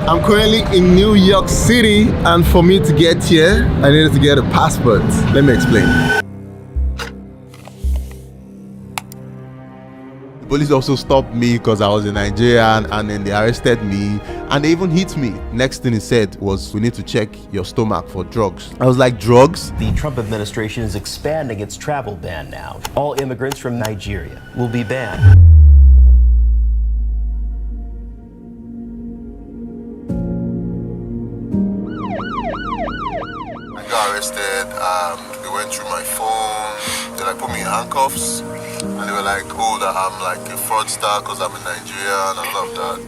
I'm currently in New York City, and for me to get here, I needed to get a passport. Let me explain. The police also stopped me because I was a Nigerian, and then they arrested me and they even hit me. Next thing he said was, we need to check your stomach for drugs. I was like, drugs? The Trump administration is expanding its travel ban now. All immigrants from Nigeria will be banned. I got arrested. They went through my phone. They put me in handcuffs. And they were like, oh, that I'm like a fraudster because I'm a Nigerian and all of that.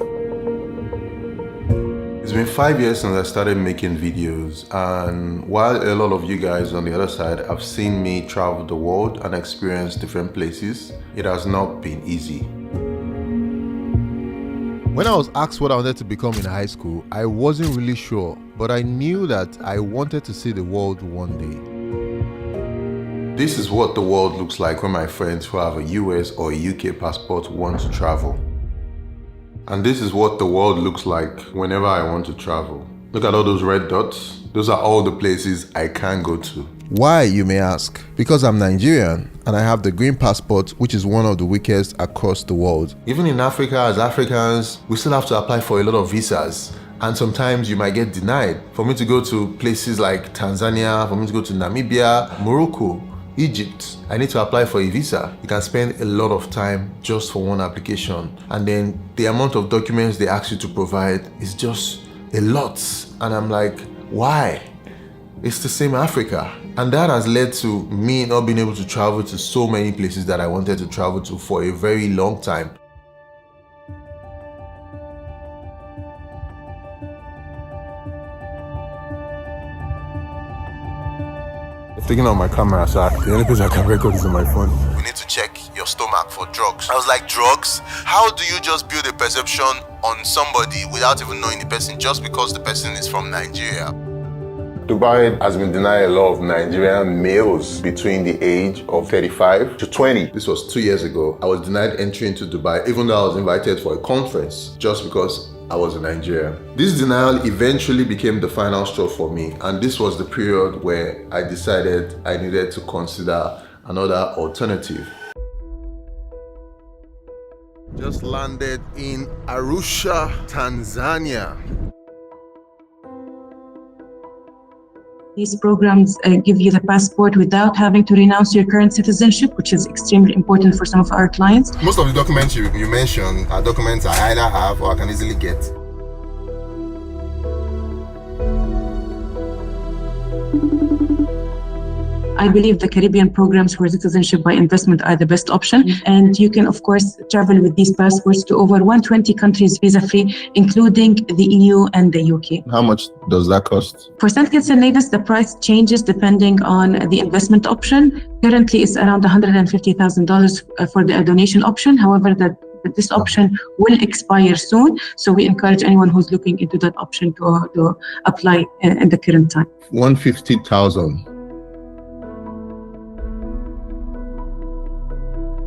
It's been 5 years since I started making videos, and while a lot of you guys on the other side have seen me travel the world and experience different places, it has not been easy. When I was asked what I wanted to become in high school, I wasn't really sure, but I knew that I wanted to see the world one day. This is what the world looks like when my friends who have a US or a UK passport want to travel. And this is what the world looks like whenever I want to travel. Look at all those red dots. Those are all the places I can go to. Why, you may ask? Because I'm Nigerian and I have the green passport, which is one of the weakest across the world. Even in Africa, as Africans, we still have to apply for a lot of visas. And sometimes you might get denied. For me to go to places like Tanzania, for me to go to Namibia, Morocco, Egypt, I need to apply for a visa. You can spend a lot of time just for one application. And then the amount of documents they ask you to provide is just a lot. And I'm like, why? It's the same Africa. And that has led to me not being able to travel to so many places that I wanted to travel to for a very long time. Taking out my camera, so the only place I can record is on my phone. We need to check your stomach for drugs. I was like, drugs? How do you just build a perception on somebody without even knowing the person just because the person is from Nigeria? Dubai has been denying a lot of Nigerian males between the age of 35 to 20. This was 2 years ago. I was denied entry into Dubai even though I was invited for a conference just because I was a Nigerian. This denial eventually became the final straw for me, and this was the period where I decided I needed to consider another alternative. Just landed in Arusha, Tanzania. These programs give you the passport without having to renounce your current citizenship, which is extremely important for some of our clients. Most of the documents you mentioned are documents I either have or I can easily get. I believe the Caribbean programs for citizenship by investment are the best option. And you can, of course, travel with these passports to over 120 countries visa-free, including the EU and the UK. How much does that cost? For St. Kitts and Nevis, the price changes depending on the investment option. Currently, it's around $150,000 for the donation option. However, this option will expire soon. So we encourage anyone who's looking into that option to apply in the current time. 150,000.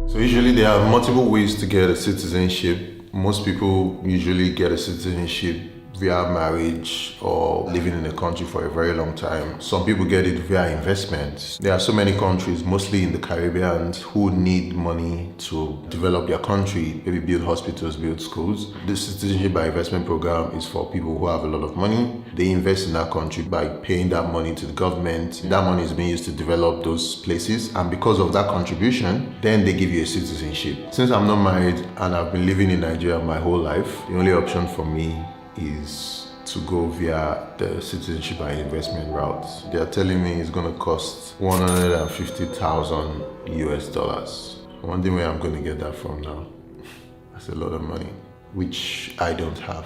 So usually there are multiple ways to get a citizenship. Most people usually get a citizenship via marriage or living in a country for a very long time. Some people get it via investments. There are so many countries, mostly in the Caribbean, who need money to develop their country, maybe build hospitals, build schools. The citizenship by investment program is for people who have a lot of money. They invest in that country by paying that money to the government. That money is being used to develop those places, and because of that contribution, then they give you a citizenship. Since I'm not married and I've been living in Nigeria my whole life, the only option for me is to go via the citizenship by investment route. They are telling me it's going to cost $150,000 US. I'm wondering where I'm going to get that from now. That's a lot of money, which I don't have.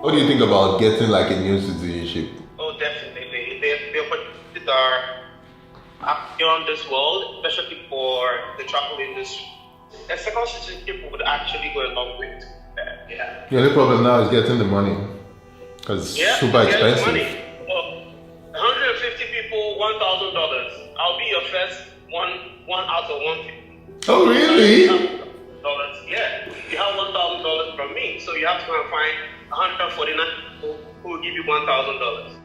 What do you think about getting like a new citizenship? Oh, definitely. The opportunities are beyond this world, especially for the travel industry. A second citizenship would actually go a long way to that. Yeah. The only problem now is getting the money, because it's super expensive. Money. Well, 150 people, $1,000. I'll be your first one 1 out of 150. Oh, really? Dollars, yeah. You have $1,000 from me, so you have to go and find 149 people who will give you $1,000.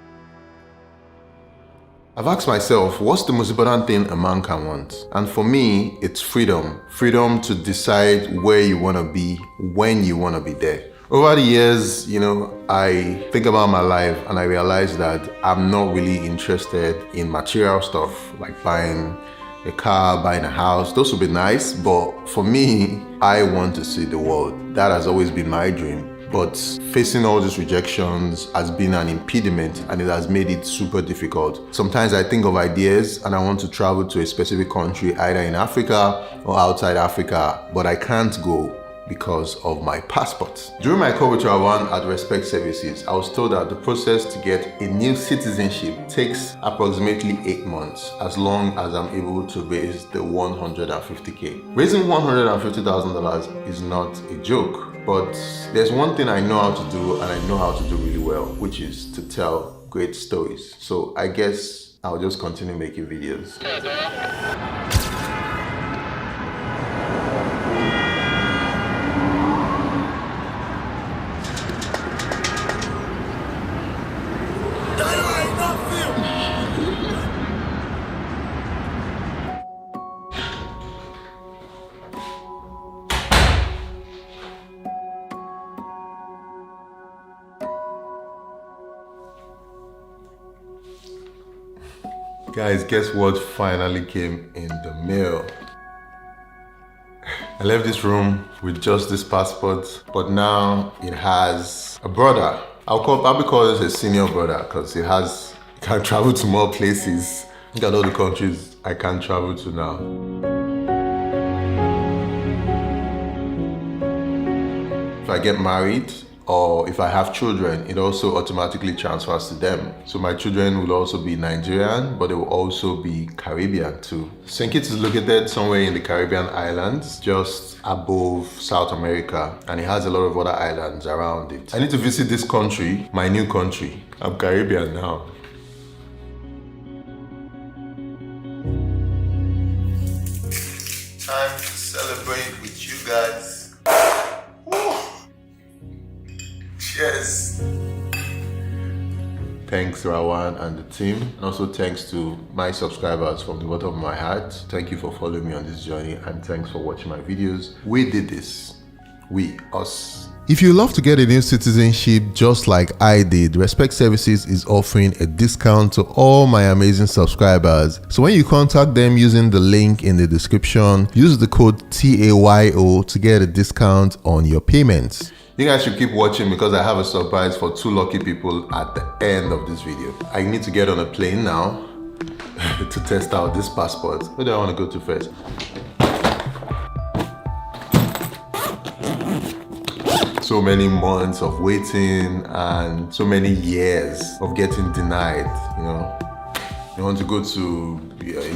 I've asked myself, what's the most important thing a man can want? And for me, it's freedom. Freedom to decide where you want to be, when you want to be there. Over the years, I think about my life and I realize that I'm not really interested in material stuff, like buying a car, buying a house. Those would be nice, but for me, I want to see the world. That has always been my dream. But facing all these rejections has been an impediment and it has made it super difficult. Sometimes I think of ideas and I want to travel to a specific country, either in Africa or outside Africa, but I can't go because of my passport. During my call with Rawan at Respect Services, I was told that the process to get a new citizenship takes approximately 8 months, as long as I'm able to raise the 150K. Raising $150,000 is not a joke. But there's one thing I know how to do and I know how to do really well, which is to tell great stories. So I guess I'll just continue making videos. Guys, guess what finally came in the mail? I left this room with just this passport, but now it has a brother. I'll probably call this a senior brother because it can travel to more places. Look at all the countries I can travel to now. If I get married, or if I have children, it also automatically transfers to them. So my children will also be Nigerian, but they will also be Caribbean too. St. Kitts is located somewhere in the Caribbean islands, just above South America, and it has a lot of other islands around it. I need to visit this country, my new country. I'm Caribbean now. Time to celebrate with you guys. Yes. Thanks Rawan and the team, and also thanks to my subscribers from the bottom of my heart. Thank you for following me on this journey and thanks for watching my videos. We did this. We, us. If you love to get a new citizenship just like I did, Respect Services is offering a discount to all my amazing subscribers. So when you contact them using the link in the description, use the code TAYO to get a discount on your payments. You guys should keep watching because I have a surprise for 2 lucky people at the end of this video. I need to get on a plane now to test out this passport. Where do I want to go to first? So many months of waiting and so many years of getting denied, You want to go to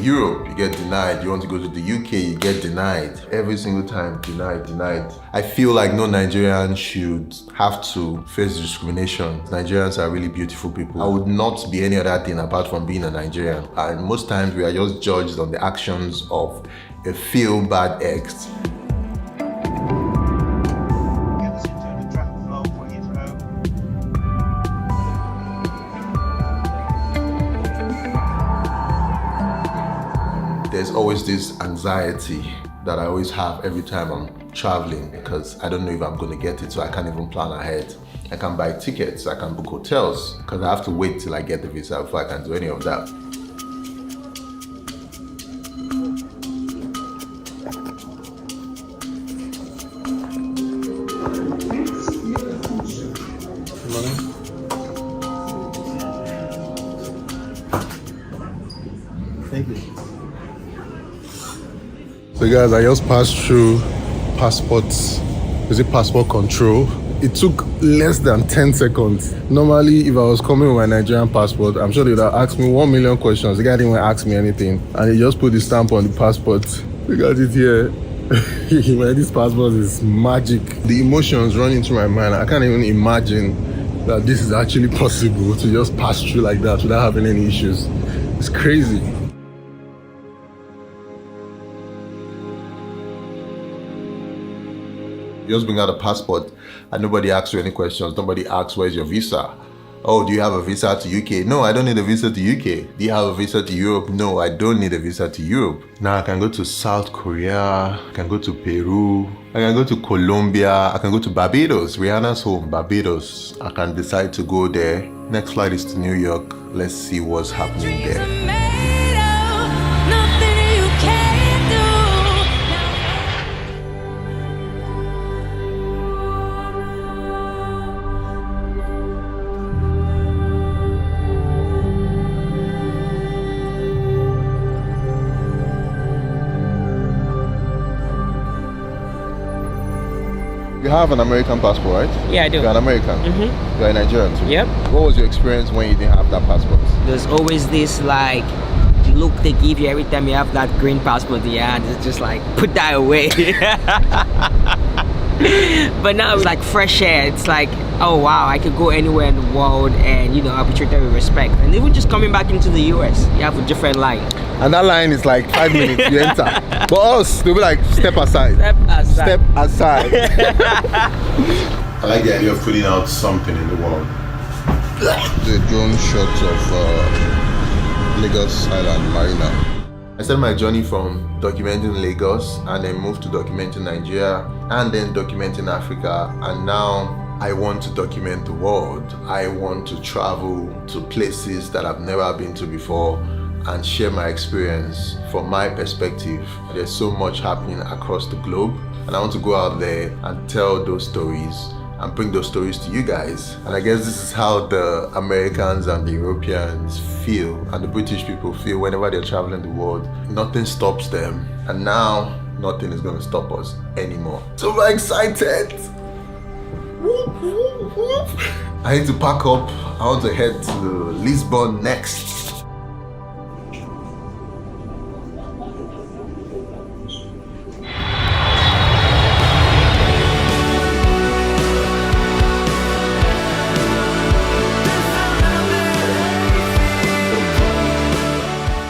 Europe, you get denied. You want to go to the UK, you get denied. Every single time, denied. I feel like no Nigerian should have to face discrimination. Nigerians are really beautiful people. I would not be any other thing apart from being a Nigerian. And most times we are just judged on the actions of a feel-bad ex. There's always this anxiety that I always have every time I'm traveling because I don't know if I'm going to get it, so I can't even plan ahead. I can't buy tickets, I can't book hotels because I have to wait till I get the visa before I can do any of that. Thank you. So guys, I just passed through passport control. It took less than 10 seconds. Normally, if I was coming with my Nigerian passport, I'm sure they would have asked me 1 million questions. The guy didn't even ask me anything. And he just put the stamp on the passport. Look at it here. Man, this passport is magic. The emotions running through my mind. I can't even imagine that this is actually possible to just pass through like that without having any issues. It's crazy. You just bring out a passport and nobody asks you any questions. Nobody asks, where's your visa? Oh, do you have a visa to UK? No, I don't need a visa to UK. Do you have a visa to Europe? No, I don't need a visa to Europe. Now I can go to South Korea, I can go to Peru, I can go to Colombia, I can go to Barbados, Rihanna's home, Barbados. I can decide to go there. Next flight is to New York. Let's see what's happening there. You have an American passport, right? Yeah, I do. You're an American? Mm-hmm. You're a Nigerian too? Yep. What was your experience when you didn't have that passport? There's always this like look they give you every time you have that green passport in your hand. It's just like, put that away. But now it's like fresh air. It's like, oh wow, I could go anywhere in the world and, you know, I'll be treated with respect. And even just coming back into the US, you have a different line. And that line is like 5 minutes, you enter. But us, they'll be like, step aside. Step aside. Step aside. I like the idea of putting out something in the world. The drone shots of Lagos Island Marina. I started my journey from documenting Lagos and then moved to documenting Nigeria and then documenting Africa, and now I want to document the world. I want to travel to places that I've never been to before and share my experience from my perspective. There's so much happening across the globe, and I want to go out there and tell those stories and bring those stories to you guys. And I guess this is how the Americans and the Europeans feel and the British people feel whenever they're traveling the world. Nothing stops them, and now nothing is going to stop us anymore. So excited! I need to pack up. I want to head to Lisbon next.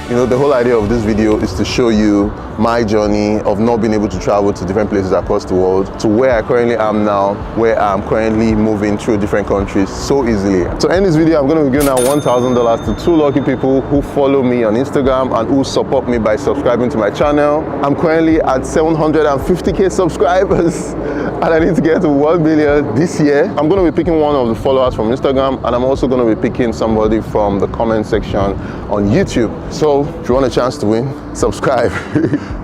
You know, the whole idea of this video is to show you my journey of not being able to travel to different places across the world to where I currently am now, where I'm currently moving through different countries so easily. To end this video, I'm going to be giving out $1,000 to 2 lucky people who follow me on Instagram and who support me by subscribing to my channel. I'm currently at 750k subscribers and I need to get to 1 million this year. I'm going to be picking one of the followers from Instagram, and I'm also going to be picking somebody from the comment section on YouTube. So if you want a chance to win, subscribe.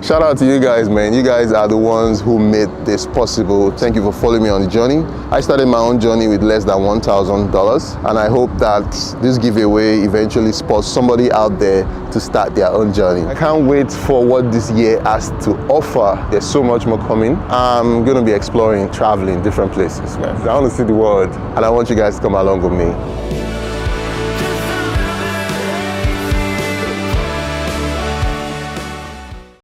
Shout out to you guys, man. You guys are the ones who made this possible. Thank you for following me on the journey. I started my own journey with less than $1,000, and I hope that this giveaway eventually spurs somebody out there to start their own journey. I can't wait for what this year has to offer. There's so much more coming. I'm going to be exploring, traveling different places, man. I want to see the world, and I want you guys to come along with me.